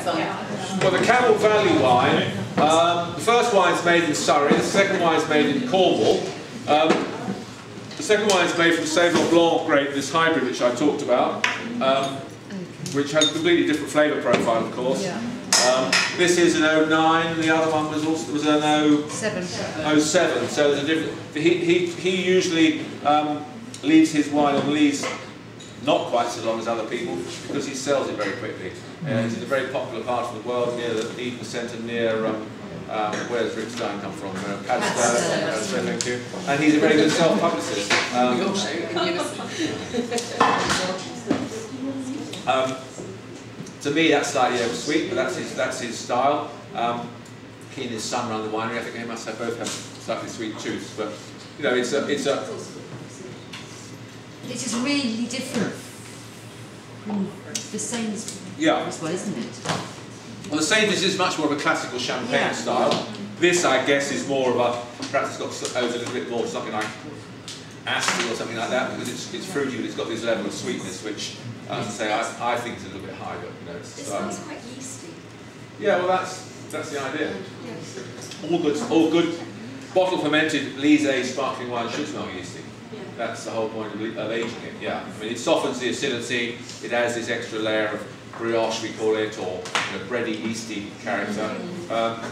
Well, the Camel Valley wine, the first wine's made in Surrey, the second wine's made in Cornwall. The second wine is made from Sauvignon Blanc grape, this hybrid which I talked about, which has a completely different flavour profile, of course. This is an 09, and the other one was an 07. So there's a different. He usually leaves his wine on lees not quite so long as other people because he sells it very quickly. It's in a very popular part of the world near the Eden Centre, near where does Rick Stein come from? Padstow, thank you. And he's a very good self-publicist. To me, that's slightly oversweet, but that's his style. He and his son run the winery. I think they must have both have slightly sweet tooths, but you know, it's a. It is really different from the Sainsbury's as well, isn't it? Well, the Sainsbury's is much more of a classical champagne style. This, I guess, is more of a, perhaps it's got a little bit more something like acid or something like that, because it's fruity, but it's got this level of sweetness, which, I think is a little bit high, but you know, it's quite yeasty. Yeah, well, that's the idea. Yeah. All good bottle fermented Lysé sparkling wine should smell yeasty. That's the whole point of aging it, yeah. I mean, it softens the acidity, it adds this extra layer of brioche, we call it, or bready, yeasty character,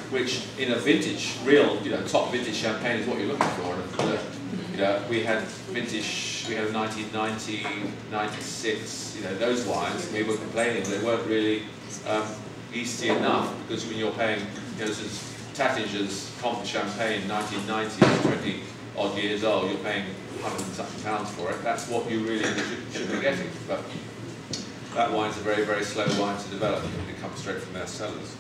which in a vintage, real, top vintage champagne is what you're looking for. We had vintage, we had 1990, 96, those wines, we were complaining they weren't really yeasty enough, because when you're paying, Tattinger's Comte Champagne 1990, 20 odd years old, you're paying £100 and something for it. That's what you really should be getting. But that wine's a very, very slow wine to develop. It comes straight from their cellars.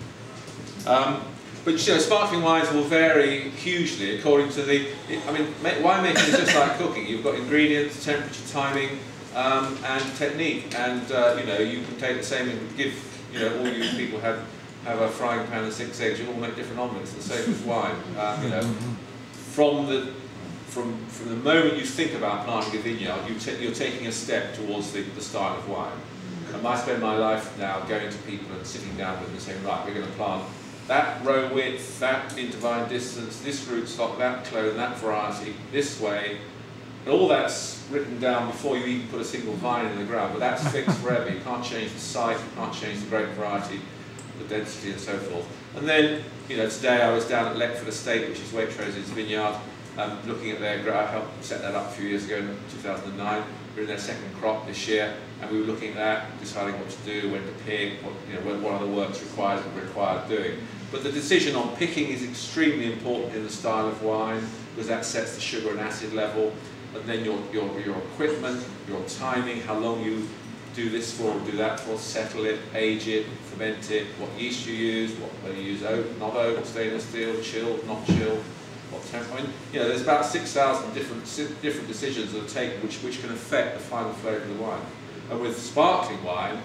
But sparkling wines will vary hugely according to the. Winemaking is just like cooking. You've got ingredients, temperature, timing, and technique. And you can take the same and give. All you people have a frying pan and 6 eggs. You all make different omelettes. The same with wine. From the moment you think about planting a vineyard, you're taking a step towards the style of wine. And I spend my life now going to people and sitting down with them and saying, right, we're going to plant that row width, that intervine distance, this rootstock, that clone, that variety, this way. And all that's written down before you even put a single vine in the ground, but that's fixed forever. You can't change the site, you can't change the grape variety, the density and so forth. And then, today I was down at Leckford Estate, which is Waitrose's vineyard, looking at their, I helped set that up a few years ago in 2009. We're in their second crop this year, and we were looking at that, deciding what to do, when to pick, what other works required doing. But the decision on picking is extremely important in the style of wine, because that sets the sugar and acid level, and then your equipment, your timing, how long you do this for, do that for, settle it, age it, ferment it, what yeast you use, whether you use oak, not oak, stainless steel, chilled, not chilled. There's about 6,000 different decisions that are taken which can affect the final flavour of the wine. And with sparkling wine,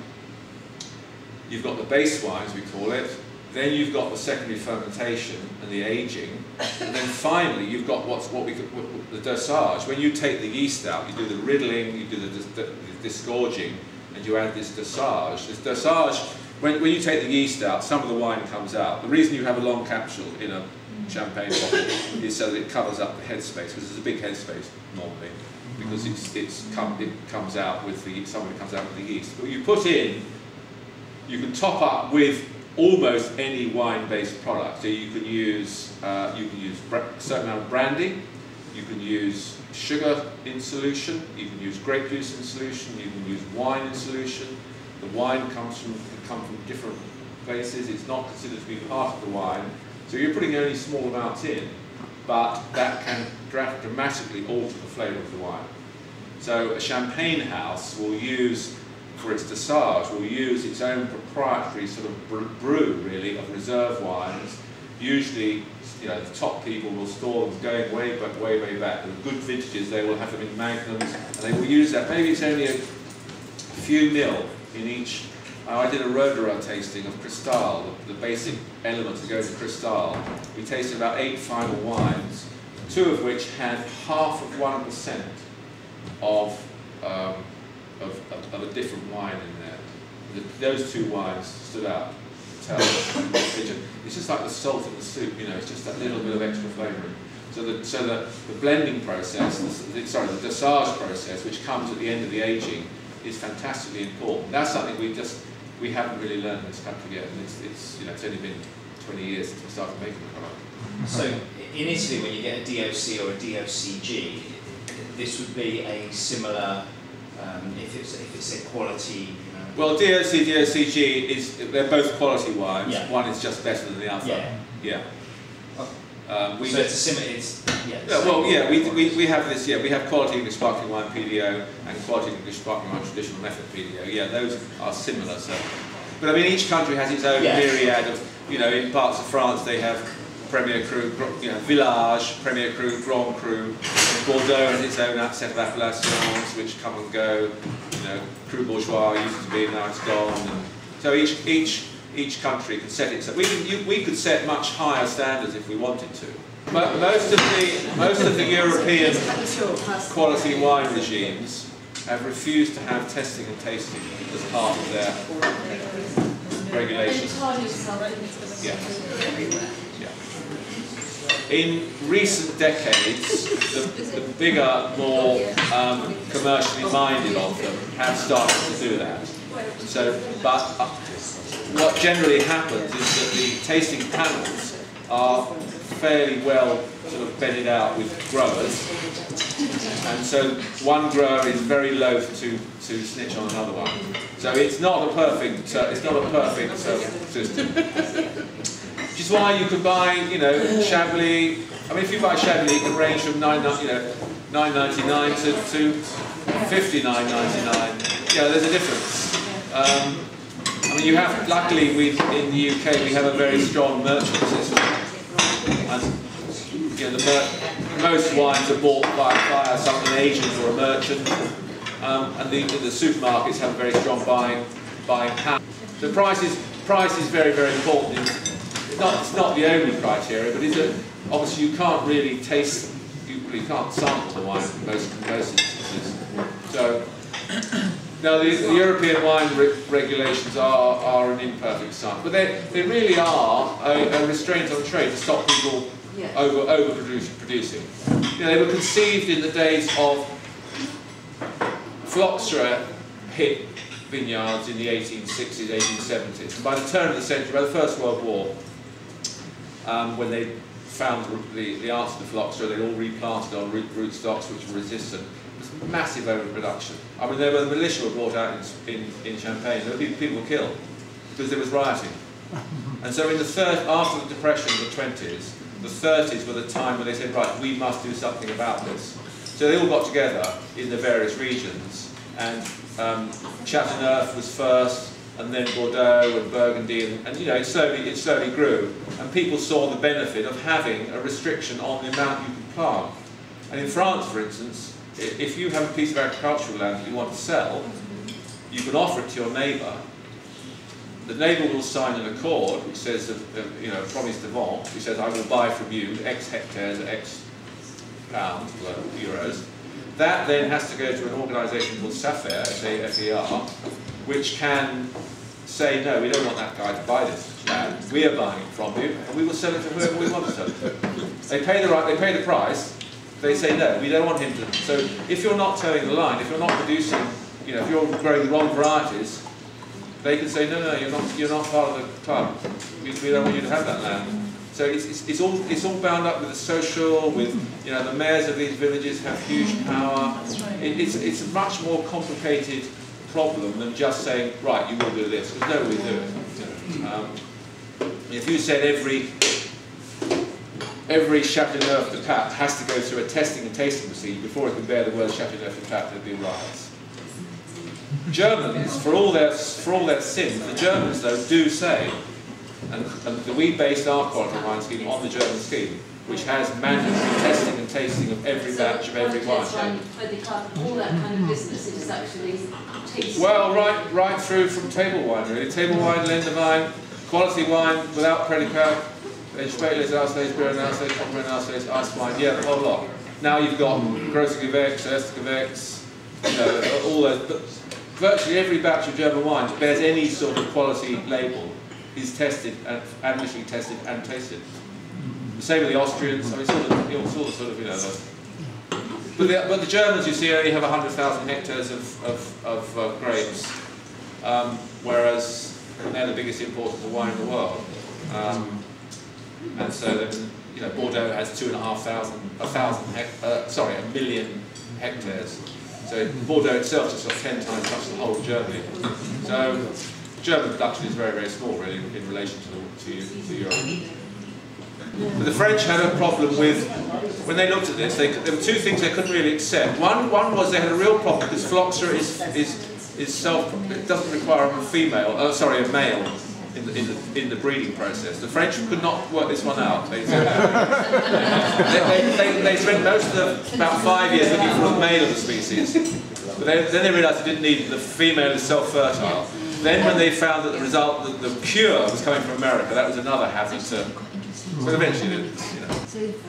you've got the base wines, we call it, then you've got the secondary fermentation and the aging, and then finally you've got the dosage. When you take the yeast out, you do the riddling, you do the disgorging, and you add this dosage. This dosage, when you take the yeast out, some of the wine comes out. The reason you have a long capsule in a champagne bottle is so that it covers up the headspace, because there's a big headspace normally, because it comes out with somebody comes out with the yeast. But you put in, you can top up with almost any wine-based product. So you can use a certain amount of brandy, you can use sugar in solution, you can use grape juice in solution, you can use wine in solution. The wine can come from different places. It's not considered to be part of the wine. So you're putting only small amounts in, but that can dramatically alter the flavour of the wine. So a champagne house will use, for its dosage, will use its own proprietary sort of brew, really, of reserve wines. Usually, the top people will store them going way back. The good vintages, they will have them in magnums, and they will use that. Maybe it's only a few mil in each. I did a Roederer tasting of Cristal, the basic elements that go to Cristal. We tasted about 8 final wines, 2 of which had half of 1% of a different wine in there. Those 2 wines stood out. tell. It's just like the salt in the soup, you know, it's just that little bit of extra flavouring. So the blending process, the dosage process, which comes at the end of the aging, is fantastically important. That's something we haven't really learned in this country yet, and it's only been 20 years since we started making the product. So in Italy, when you get a DOC or a DOCG, this would be a similar, if it's a quality. Well, DOC, DOCG they're both quality wines. Yeah. One is just better than the other. Yeah. Yeah. So it's a similar. We have this. Yeah, we have quality English sparkling wine PDO and quality English sparkling wine traditional method PDO. Yeah, those are similar. So, but I mean, each country has its own myriad of. You know, in parts of France they have Premier Cru, Village, Premier Cru, Grand Cru. Bordeaux has its own set of appellations which come and go. You know, Cru Bourgeois used to be, now it's gone. And so each country can set it. We could set much higher standards if we wanted to. But most of the European quality wine regimes have refused to have testing and tasting as part of their regulations. Yeah. In recent decades, the bigger, more commercially minded of them have started to do that. So, but what generally happens is that the tasting panels are fairly well sort of bedded out with growers, and so one grower is very loath to snitch on another one. So it's not a perfect system. Which is why you could buy, you know, Chablis. I mean, if you buy Chablis, it can range from $9.99 to $59.99. Yeah, there's a difference. I mean, you have. Luckily, in the UK, we have a very strong merchant system, and you know, most wines are bought by an agent or a merchant, and the supermarkets have a very strong buying power. The price is very, very important. It's not the only criteria, but obviously you can't really taste, you can't sample the wine in most instances. So, now the European wine regulations are an imperfect sample, but they really are a restraint on trade to stop people overproducing. You know, they were conceived in the days of phylloxera hit vineyards in the 1860s, 1870s. And by the turn of the century, by the First World War, when they found the answer to phylloxera, they all replanted on root stocks which were resistant. It was massive overproduction. I mean, the militia were brought out in Champagne. There were people killed because there was rioting. And so after the Depression of the 20s, the 30s were the time when they said, right, we must do something about this. So they all got together in the various regions, and Châteauneuf was first, and then Bordeaux and Burgundy, and you know, it slowly grew, and people saw the benefit of having a restriction on the amount you could plant. And in France, for instance, if you have a piece of agricultural land that you want to sell, you can offer it to your neighbour. The neighbour will sign an accord which says, you know, promise de vente, which says, I will buy from you X hectares at X pounds, euros. That then has to go to an organisation called SAFER, S-A-F-E-R, which can say, no, we don't want that guy to buy this land. We are buying it from you, and we will sell it to whoever we want to sell it to. They pay the price. They say, no, we don't want him to. So if you're not towing the line, if you're not producing, you know, if you're growing the wrong varieties, they can say, no, you're not part of the club. We don't want you to have that land. So it's all bound up with the social, with, you know, the mayors of these villages have huge power. It's a much more complicated problem than just saying, right, you will do this, because nobody will do it. If you said every Châteauneuf de Pape has to go through a testing and tasting procedure before it can bear the word Châteauneuf de Pape, there'd be riots. Germans, for all their sins, the Germans though do say, and we based our quality wine scheme on the German scheme, which has mandatory testing and tasting of every batch of every wine. All that kind of business is actually tasting. Well, right through from table wine, really. Table wine, Länderwein, quality wine without predicate, Spätlese, Auslese, Beeren, Auslese, Kommen, Auslese, ice wine, yeah, the whole lot. Now you've got Grosse Gewächs, Erste Gewächs, you know, all those. But virtually every batch of German wine bears any sort of quality label. is tested and literally tested and tasted. The same with the Austrians. I mean, it's all the sort of, you know. But the Germans, you see, only have 100,000 hectares of grapes, whereas they're the biggest importers of wine in the world. And so, you know, Bordeaux has 1 million hectares. So Bordeaux itself has got 10 times as much as the whole of Germany. So German production is very, very small, really, in relation to Europe. But the French had a problem with, when they looked at this, there were two things they couldn't really accept. One was they had a real problem because phylloxera it doesn't require a male in the breeding process. The French could not work this one out. They spent most of about 5 years looking for a male of the species, but then they realised they didn't need it. The female is self-fertile. Then when they found that the result, the cure was coming from America, that was another hazard to. So eventually, you know.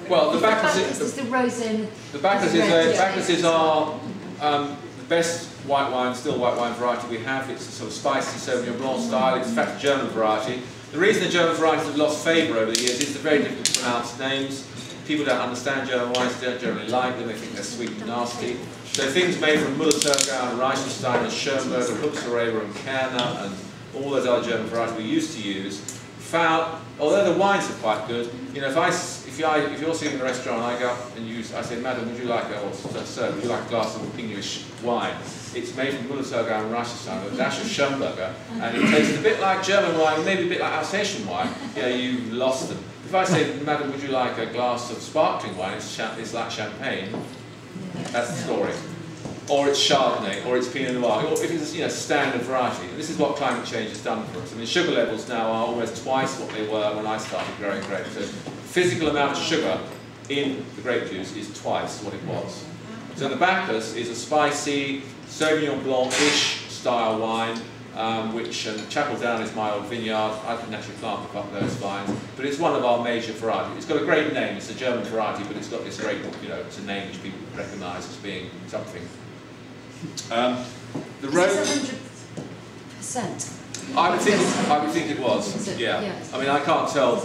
Well, the Bacchus is the rosé. The Bacchuses are the best white wine, still white wine variety we have. It's a sort of spicy Sauvignon Blanc style. It's in fact a German variety. The reason the German varieties have lost favour over the years is they're very difficult to pronounce names. People don't understand German wines, they don't generally like them, they think they're sweet and nasty. So things made from Müller-Thurgau and Reichenstein and Schoenberg and Huxerreber and Kerner and all those other German varieties we used to use, found, although the wines are quite good, you know, if you're sitting in a restaurant and I go up and I say, Madam, would you like would you like a glass of English wine? It's made from Müller-Thurgau and Reichenstein with a dash of Schoenberger, and it tastes a bit like German wine, maybe a bit like Alsatian wine. Yeah, you lost them. If I say, Madam, would you like a glass of sparkling wine? It's like champagne. That's the story. Or it's Chardonnay, or it's Pinot Noir, or if it's, you know, standard variety. And this is what climate change has done for us. I mean, sugar levels now are almost twice what they were when I started growing grapes. So physical amount of sugar in the grape juice is twice what it was. So the Bacchus is a spicy Sauvignon Blanc-ish style wine, which Chapel Down is my old vineyard. I can actually plant up those vines, but it's one of our major varieties. It's got a great name. It's a German variety, but it's got this great, you know, it's a name which people recognise as being something. The rose. 100%. I would think it was. Yeah. Yes. I mean, I can't tell.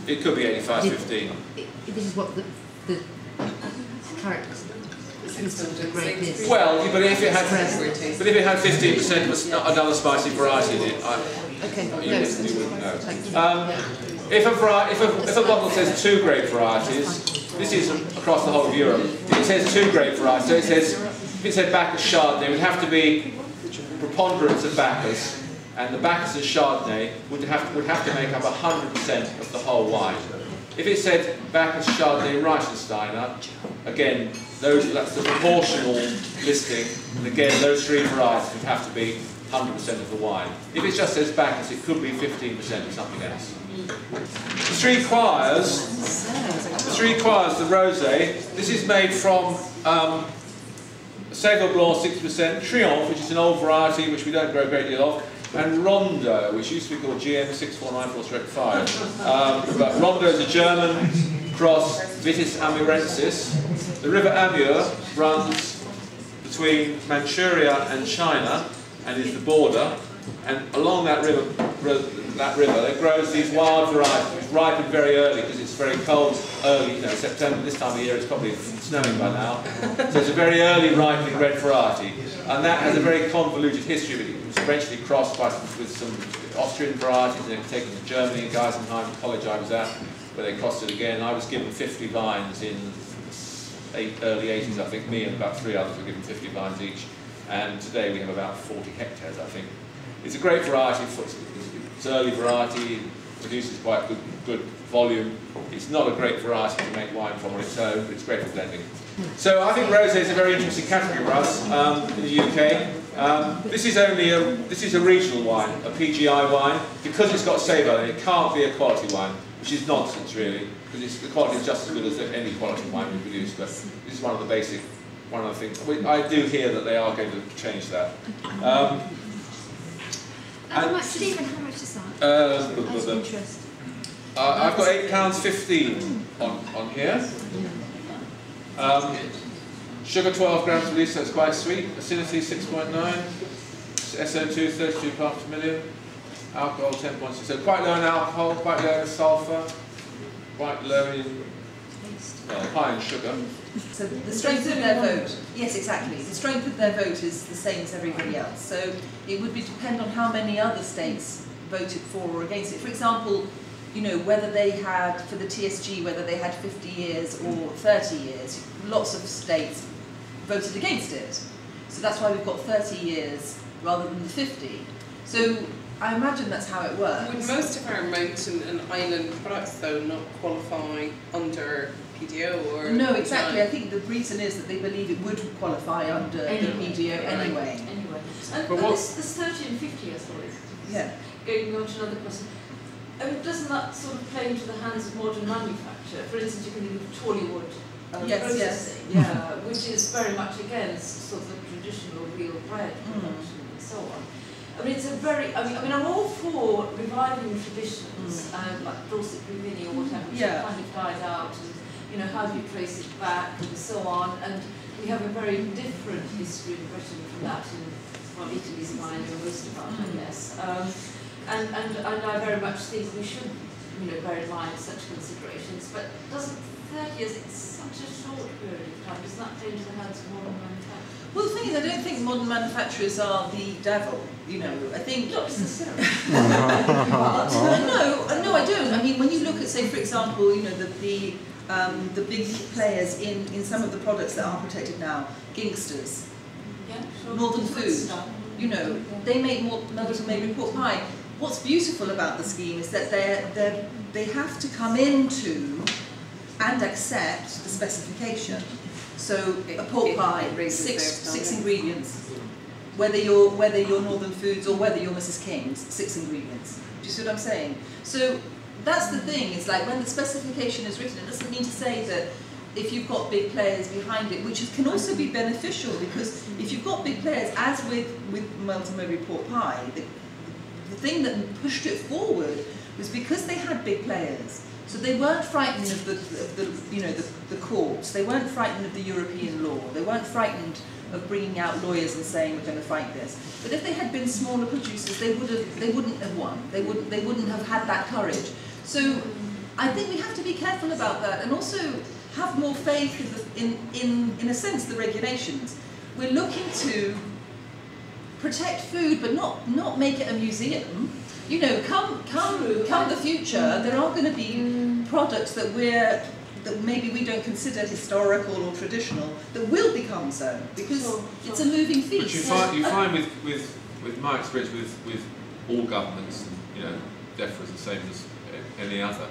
It could be 85-15. This is what the characters. Well, but if it had 15% of another spicy variety in it, you wouldn't know. If a bottle says 2 grape varieties, this is across the whole of Europe. If it says 2 grape varieties, so it says, if it said Bacchus Chardonnay, it would have to be preponderance of Bacchus, and the Bacchus and Chardonnay would have to make up 100% of the whole wine. If it said Bacchus Chardonnay Reichensteiner, again, that's the proportional listing, and again, those 3 varieties would have to be 100% of the wine. If it just says Bacchus, it could be 15% of something else. The 3 Quires, the rosé, this is made from Sauvignon Blanc 6%, Triomphe, which is an old variety which we don't grow a great deal of, and Rondo, which used to be called GM 6494-5. But Rondo is a German cross Vitis amurensis. The river Amur runs between Manchuria and China and is the border, and along that river it grows these wild varieties which ripen very early because it's very cold early, you know, September, this time of year it's probably snowing by now. So it's a very early ripening red variety, and that has a very convoluted history, but it was eventually crossed with some Austrian varieties and it was taken to Germany, Geisenheim, the college I was at, where they crossed it again. I was given 50 vines in early 80s, I think. Me and about 3 others were given 50 vines each, and today we have about 40 hectares, I think. It's a great variety. It's early variety, produces quite good volume. It's not a great variety to make wine from on its own, but it's great for blending. So I think rosé is a very interesting category for us in the UK. This is a regional wine, a PGI wine. Because it's got savour, it can't be a quality wine, which is nonsense really, because the quality is just as good as any quality wine we produce. But this is one of the things. I do hear that they are going to change that. How much, Stephen, how much is that? I've got £8.15 on here. Sugar 12 grams per litre, so it's quite sweet. Acidity 6.9. SO2 32 parts per million. Alcohol 10.6. So quite low in alcohol, quite low in sulphur, quite low in, well, high in sugar. So the strength of their vote, yes, exactly. The strength of their vote is the same as everybody else. So it would depend on how many other states voted for or against it. For example, you know, whether they had, for the TSG, whether they had 50 years or 30 years, lots of states voted against it. So that's why we've got 30 years rather than the 50. So I imagine that's how it works. Would most of our mountain and island products, though, not qualify under PDO or? No, exactly. I think the reason is that they believe it would qualify under the PDO anyway. And this 30 and 50 years, sorry. Yeah. Going on to another question. I mean, doesn't that sort of play into the hands of modern manufacture? For instance, you can think of Tollywood processing, which is very much against sort of the traditional real bread production and so on. I mean, it's a very, I mean, I'm all for reviving traditions, like Dorset Grivini or whatever, which kind of died out, and, you know, how do you trace it back and so on, and we have a very different history in Britain from that in, well, Italy's mine and most of that, I guess. And I very much think we should, you know, bear in mind such considerations, but doesn't 30 years, it's such a short period of time, does that play into the hands of modern manufacturers? Well, the thing is, I don't think modern manufacturers are the devil, you know. I think... Not necessarily. No, I don't. I mean, when you look at, say, for example, you know, the big players in some of the products that are protected now, Gingsters, Northern Food, you know, they make more Melton Mowbray pork pie. What's beautiful about the scheme is that they have to come into and accept the specification. So a pork pie, six ingredients. Whether you're Northern Foods or whether you're Mrs. King's, 6 ingredients. Do you see what I'm saying? So that's the thing. It's like when the specification is written, it doesn't mean to say that if you've got big players behind it, which can also be beneficial, because if you've got big players, as with Melton Mowbray pork pie, the thing that pushed it forward was because they had big players. So they weren't frightened of the courts. They weren't frightened of the European law. They weren't frightened of bringing out lawyers and saying we're going to fight this. But if they had been smaller producers, they wouldn't have won. They wouldn't have had that courage. So I think we have to be careful about that, and also have more faith in a sense, the regulations. We're looking to protect food, but not make it a museum. You know, come the future, there are going to be products that maybe we don't consider historical or traditional that will become so, because it's a moving feast. But you find with my experience with all governments, and, you know, DEFRA is the same as any other,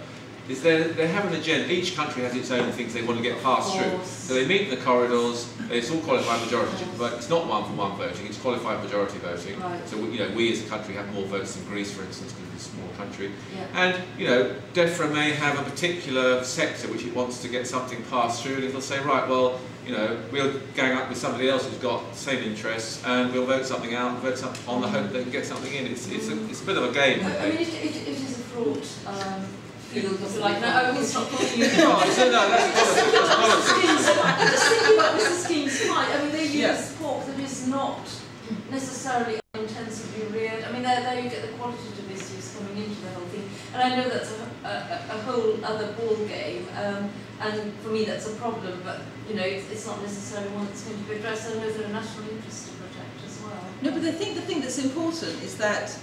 is they have an agenda. Each country has its own things they want to get passed through. So they meet in the corridors. It's all qualified majority, but it's not one-for-one voting. It's qualified majority voting. Right. So you know, we as a country have more votes than Greece, for instance, because it's a small country. Yeah. And you know, DEFRA may have a particular sector which it wants to get something passed through, and it'll say, right, well, you know, we'll gang up with somebody else who's got the same interests, and we'll vote something out, vote something on the hope they can get something in. It's a bit of a game. I mean, it is a fraud. Like, no, I will stop calling you. No, that's politics. I'm just thinking about Mrs. King's fight. I mean, they use pork that is not necessarily intensively reared. I mean, there you get the qualitative issues coming into the whole thing. And I know that's a whole other ball game. And for me, that's a problem. But you know, it's not necessarily one that's going to be addressed. I know there are national interests to protect as well. No, but I think the thing that's important is that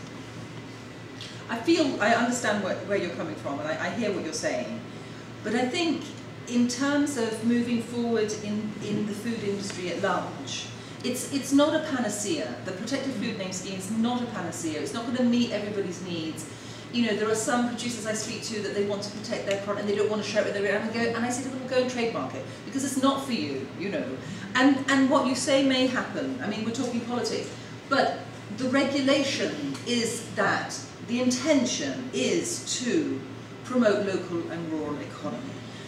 I understand where you're coming from, and I hear what you're saying, but I think in terms of moving forward in the food industry at large, it's not a panacea. The protected food name scheme is not a panacea. It's not going to meet everybody's needs. You know, there are some producers I speak to that they want to protect their product and they don't want to share it with everyone, and I say to them, go and trademark it, because it's not for you, you know. And what you say may happen. I mean, we're talking politics, but the regulation is that the intention is to promote local and rural economy.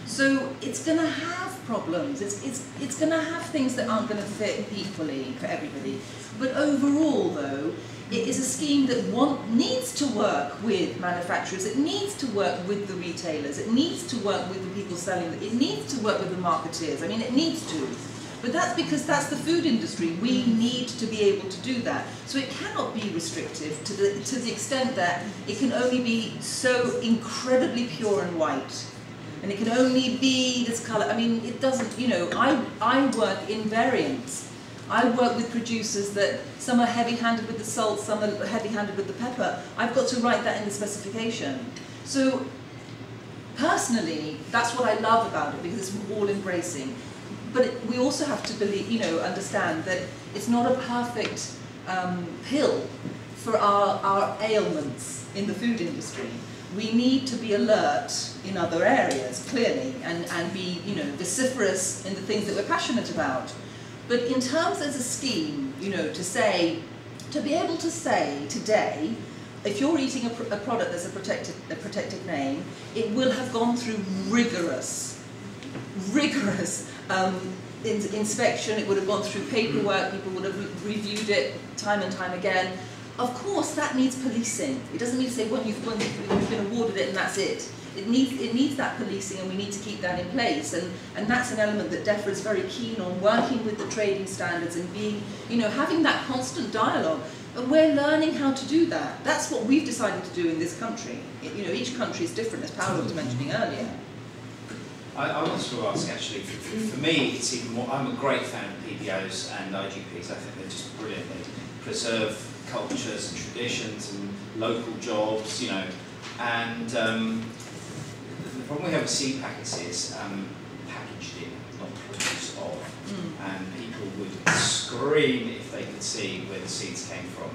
So it's going to have problems. It's going to have things that aren't going to fit equally for everybody. But overall, though, it is a scheme that needs to work with manufacturers. It needs to work with the retailers. It needs to work with the people selling it. It needs to work with the marketeers. I mean, it needs to. But that's because that's the food industry. We need to be able to do that. So it cannot be restrictive to the extent that it can only be so incredibly pure and white. And it can only be this colour. I mean, it doesn't, you know, I work in variants. I work with producers that some are heavy-handed with the salt, some are heavy-handed with the pepper. I've got to write that in the specification. So personally, that's what I love about it, because it's all-embracing. But we also have to believe, you know, understand that it's not a perfect pill for our ailments in the food industry. We need to be alert in other areas, clearly, and be, you know, vociferous in the things that we're passionate about. But in terms as a scheme, you know, to be able to say today, if you're eating a product that's a protected name, it will have gone through rigorous inspection. It would have gone through paperwork. People would have reviewed it time and time again. Of course, that needs policing. It doesn't mean to say, well, you've been awarded it and that's it. It needs that policing, and we need to keep that in place. And that's an element that DEFRA is very keen on, working with the trading standards and being, you know, having that constant dialogue. And we're learning how to do that. That's what we've decided to do in this country. You know, each country is different, as Paolo was mentioning earlier. I wanted to ask, actually, for me, it's even more, I'm a great fan of PBOs and IGPs. I think they're just brilliant. They preserve cultures and traditions and local jobs, you know. And the problem we have with seed packets is packaged in, not produced of. And people would scream if they could see where the seeds came from.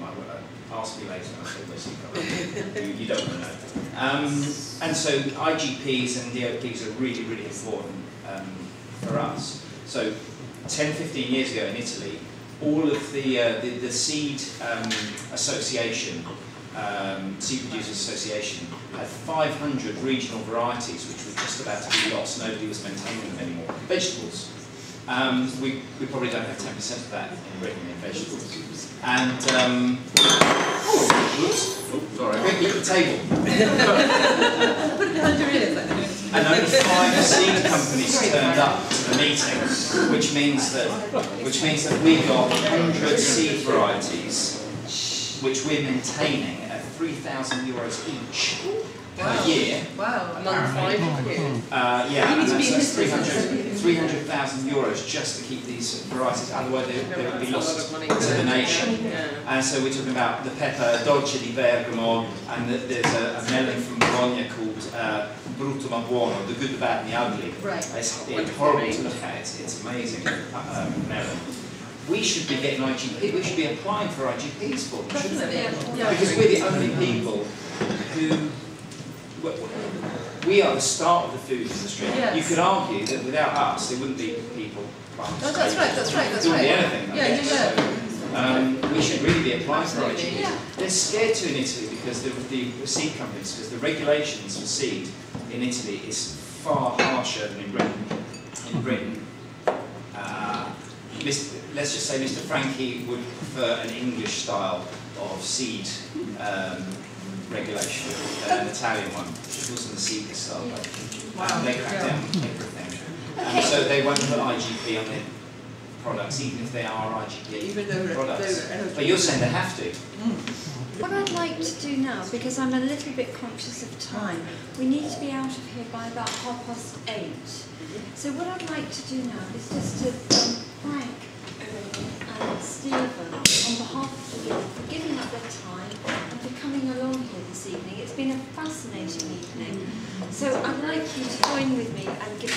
Ask me later, I'll say where seeds come from. You don't want to know. And so IGPs and DOPs are really, really important for us. So 10, 15 years ago in Italy, all of the seed association, Seed Producers Association, had 500 regional varieties which were just about to be lost. Nobody was maintaining them anymore. Vegetables. We probably don't have 10% of that in Britain in vegetables. And, sorry, quickly at the table. Put it behind your ears. And only 5 seed companies turned up to the meeting, which means that we got 100 seed varieties, which we're maintaining at €3,000 each per year. Wow. Among 5 of you. Yeah, and that's 300,000 euros just to keep these varieties. Otherwise, they would be lost to the nation. Yeah. And so we're talking about the pepper Dolce di Bergamo, and there's a melon from Bologna called Brutto ma Buono, the good, the bad, and the ugly. Right. It's horrible to look at. It's amazing melon. We should be getting IGP. We should be applying for IGPs for them, shouldn't we? Yeah. Because we're the only people who. We are the start of the food industry. Yes. You could argue that without us, there wouldn't be people planting. Oh, that's right. There wouldn't be anything. So, we should really be applying for IGP. Yeah. They're scared to in Italy because the seed companies, because the regulations for seed in Italy is far harsher than in Britain. In Britain, let's just say Mr. Frankie would prefer an English style of seed regulation than an Italian one, which wasn't the seed style. Wow. They crack down on everything. And so they won't put IGP on their products, even if they are IGP products. But you're saying they have to. What I'd like to do now, because I'm a little bit conscious of time, we need to be out of here by about 8:30. So what I'd like to do now is just to thank and Stephen on behalf of the group for giving up their time and for coming along here this evening. It's been a fascinating evening. So I'd like you to join with me and give